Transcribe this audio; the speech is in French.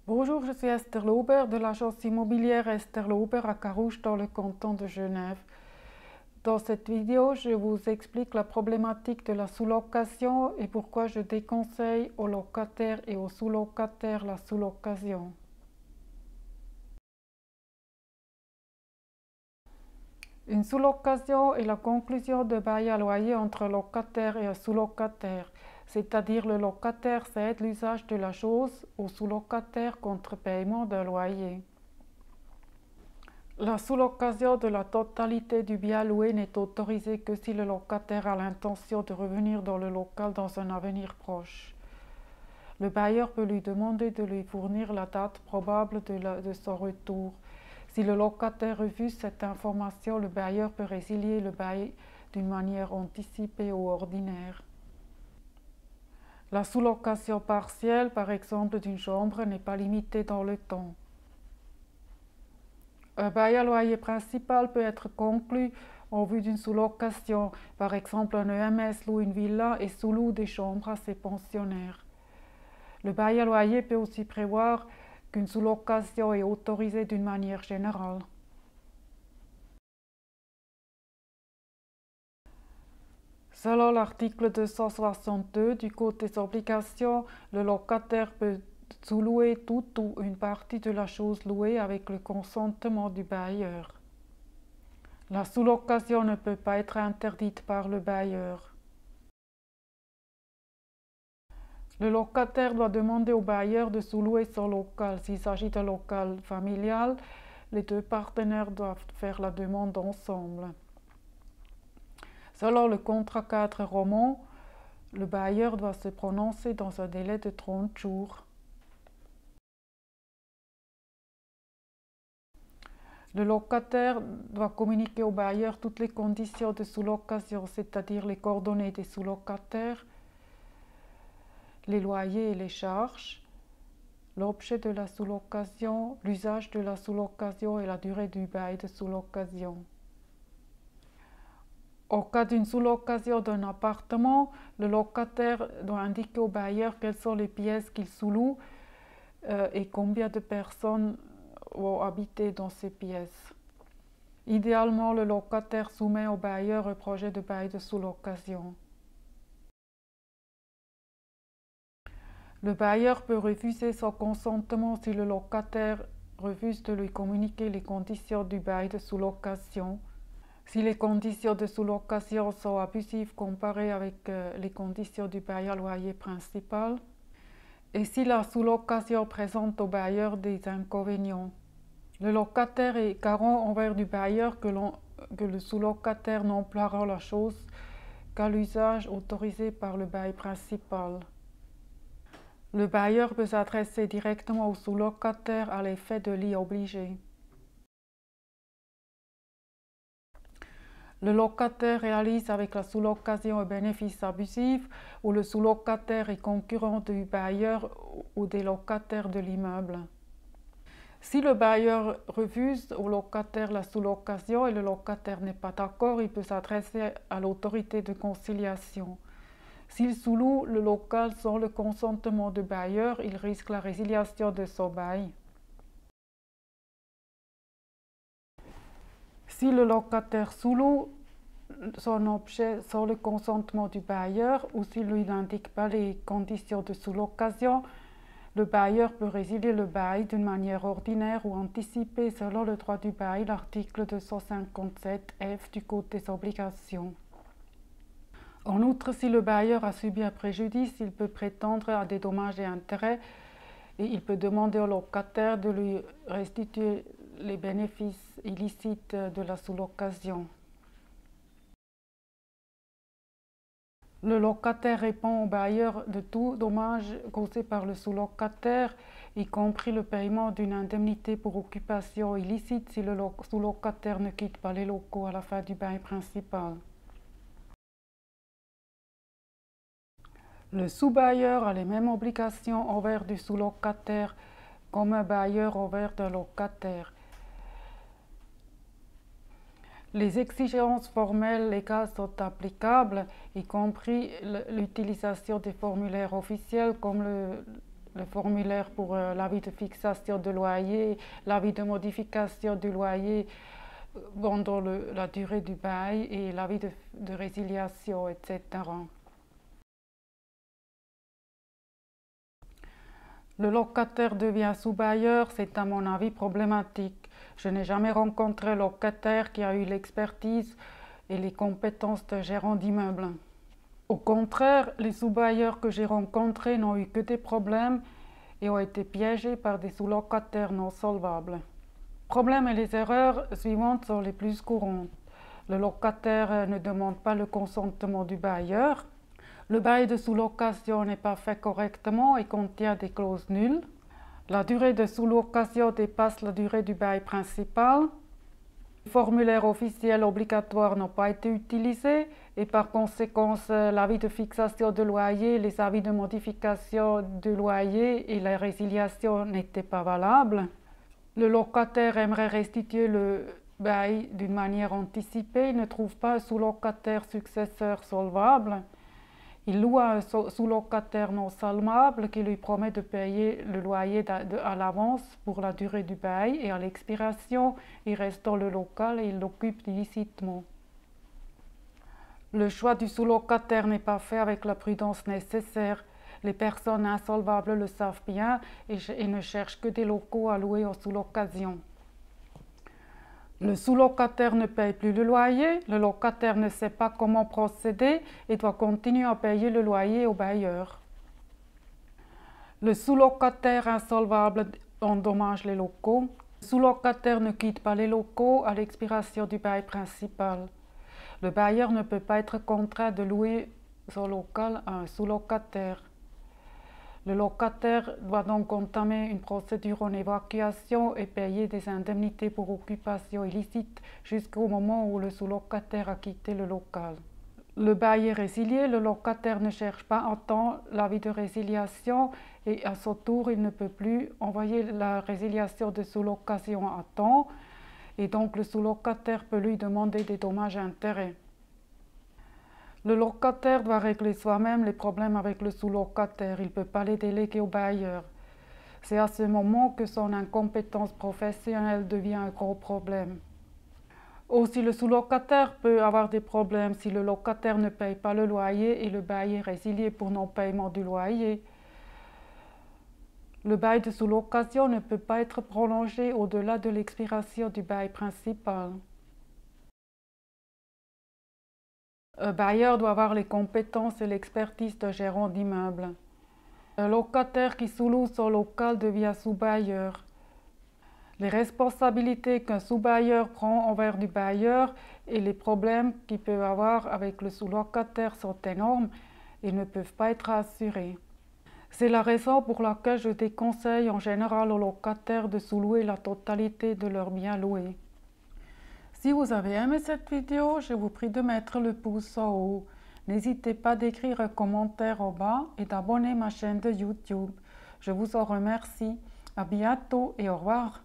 Bonjour, je suis Esther Laubert de l'agence immobilière Esther Laubert à Carouge dans le canton de Genève. Dans cette vidéo, je vous explique la problématique de la sous-location et pourquoi je déconseille aux locataires et aux sous-locataires la sous-location. Une sous-location est la conclusion de bail à loyer entre locataire et un sous-locataire, c'est-à-dire le locataire cède l'usage de la chose au sous-locataire contre paiement d'un loyer. La sous-location de la totalité du bien loué n'est autorisée que si le locataire a l'intention de revenir dans le local dans un avenir proche. Le bailleur peut lui demander de lui fournir la date probable de son retour. Si le locataire refuse cette information, le bailleur peut résilier le bail d'une manière anticipée ou ordinaire. La sous-location partielle, par exemple d'une chambre, n'est pas limitée dans le temps. Un bail à loyer principal peut être conclu en vue d'une sous-location. Par exemple, un EMS loue une villa et sous-loue des chambres à ses pensionnaires. Le bail à loyer peut aussi prévoir qu'une sous-location est autorisée d'une manière générale. Selon l'article 262 du Code des obligations, le locataire peut sous-louer toute ou une partie de la chose louée avec le consentement du bailleur. La sous-location ne peut pas être interdite par le bailleur. Le locataire doit demander au bailleur de sous-louer son local. S'il s'agit d'un local familial, les deux partenaires doivent faire la demande ensemble. Selon le contrat cadre roman, le bailleur doit se prononcer dans un délai de 30 jours. Le locataire doit communiquer au bailleur toutes les conditions de sous-location, c'est-à-dire les coordonnées des sous-locataires, les loyers et les charges, l'objet de la sous-location, l'usage de la sous-location et la durée du bail de sous-location. En cas d'une sous-location d'un appartement, le locataire doit indiquer au bailleur quelles sont les pièces qu'il sous-loue et combien de personnes vont habiter dans ces pièces. Idéalement, le locataire soumet au bailleur un projet de bail de sous-location. Le bailleur peut refuser son consentement si le locataire refuse de lui communiquer les conditions du bail de sous-location. Si les conditions de sous-location sont abusives comparées avec les conditions du bail à loyer principal. Et si la sous-location présente au bailleur des inconvénients. Le locataire est garant envers du bailleur que le sous-locataire n'emploiera la chose qu'à l'usage autorisé par le bail principal. Le bailleur peut s'adresser directement au sous-locataire à l'effet de l'y obliger. Le locataire réalise avec la sous-location un bénéfice abusif ou le sous-locataire est concurrent du bailleur ou des locataires de l'immeuble. Si le bailleur refuse au locataire la sous-location et le locataire n'est pas d'accord, il peut s'adresser à l'autorité de conciliation. S'il sous-loue le local sans le consentement du bailleur, il risque la résiliation de son bail. Si le locataire sous-loue son objet sans le consentement du bailleur ou s'il ne lui indique pas les conditions de sous-location, le bailleur peut résilier le bail d'une manière ordinaire ou anticipée selon le droit du bail, l'article 257F du Code des obligations. En outre, si le bailleur a subi un préjudice, il peut prétendre à des dommages et intérêts et il peut demander au locataire de lui restituer les bénéfices illicites de la sous-location. Le locataire répond au bailleur de tout dommage causé par le sous-locataire, y compris le paiement d'une indemnité pour occupation illicite si le sous-locataire ne quitte pas les locaux à la fin du bail principal. Le sous-bailleur a les mêmes obligations envers du sous-locataire comme un bailleur envers un locataire. Les exigences formelles légales sont applicables, y compris l'utilisation des formulaires officiels comme le formulaire pour l'avis de fixation de loyer, l'avis de modification du loyer pendant la durée du bail et l'avis de résiliation, etc. Le locataire devient sous-bailleur, c'est à mon avis problématique. Je n'ai jamais rencontré un locataire qui a eu l'expertise et les compétences de gérant d'immeuble. Au contraire, les sous-bailleurs que j'ai rencontrés n'ont eu que des problèmes et ont été piégés par des sous-locataires non solvables. Les problèmes et les erreurs suivantes sont les plus courantes. Le locataire ne demande pas le consentement du bailleur. Le bail de sous-location n'est pas fait correctement et contient des clauses nulles. La durée de sous-location dépasse la durée du bail principal. Les formulaires officiels obligatoires n'ont pas été utilisés et par conséquent, l'avis de fixation de loyer, les avis de modification de loyer et la résiliation n'étaient pas valables. Le locataire aimerait restituer le bail d'une manière anticipée, il ne trouve pas un sous-locataire successeur solvable. Il loue un sous-locataire non solvable qui lui promet de payer le loyer à l'avance pour la durée du bail et à l'expiration, il reste dans le local et il l'occupe illicitement. Le choix du sous-locataire n'est pas fait avec la prudence nécessaire. Les personnes insolvables le savent bien et ne cherchent que des locaux à louer en sous-location. Le sous-locataire ne paye plus le loyer, le locataire ne sait pas comment procéder et doit continuer à payer le loyer au bailleur. Le sous-locataire insolvable endommage les locaux. Le sous-locataire ne quitte pas les locaux à l'expiration du bail principal. Le bailleur ne peut pas être contraint de louer son local à un sous-locataire. Le locataire doit donc entamer une procédure en évacuation et payer des indemnités pour occupation illicite jusqu'au moment où le sous-locataire a quitté le local. Le bail est résilié, le locataire ne cherche pas à temps l'avis de résiliation et à son tour, il ne peut plus envoyer la résiliation de sous-location à temps et donc le sous-locataire peut lui demander des dommages et intérêts. Le locataire doit régler soi-même les problèmes avec le sous-locataire, il ne peut pas les déléguer au bailleur. C'est à ce moment que son incompétence professionnelle devient un gros problème. Aussi, le sous-locataire peut avoir des problèmes si le locataire ne paye pas le loyer et le bail est résilié pour non-paiement du loyer. Le bail de sous-location ne peut pas être prolongé au-delà de l'expiration du bail principal. Un bailleur doit avoir les compétences et l'expertise de gérant d'immeuble. Un locataire qui sous-loue son local devient sous-bailleur. Les responsabilités qu'un sous-bailleur prend envers du bailleur et les problèmes qu'il peut avoir avec le sous-locataire sont énormes et ne peuvent pas être assurés. C'est la raison pour laquelle je déconseille en général aux locataires de sous-louer la totalité de leurs biens loués. Si vous avez aimé cette vidéo, je vous prie de mettre le pouce en haut. N'hésitez pas d'écrire un commentaire en bas et d'abonner ma chaîne de YouTube. Je vous en remercie. À bientôt et au revoir.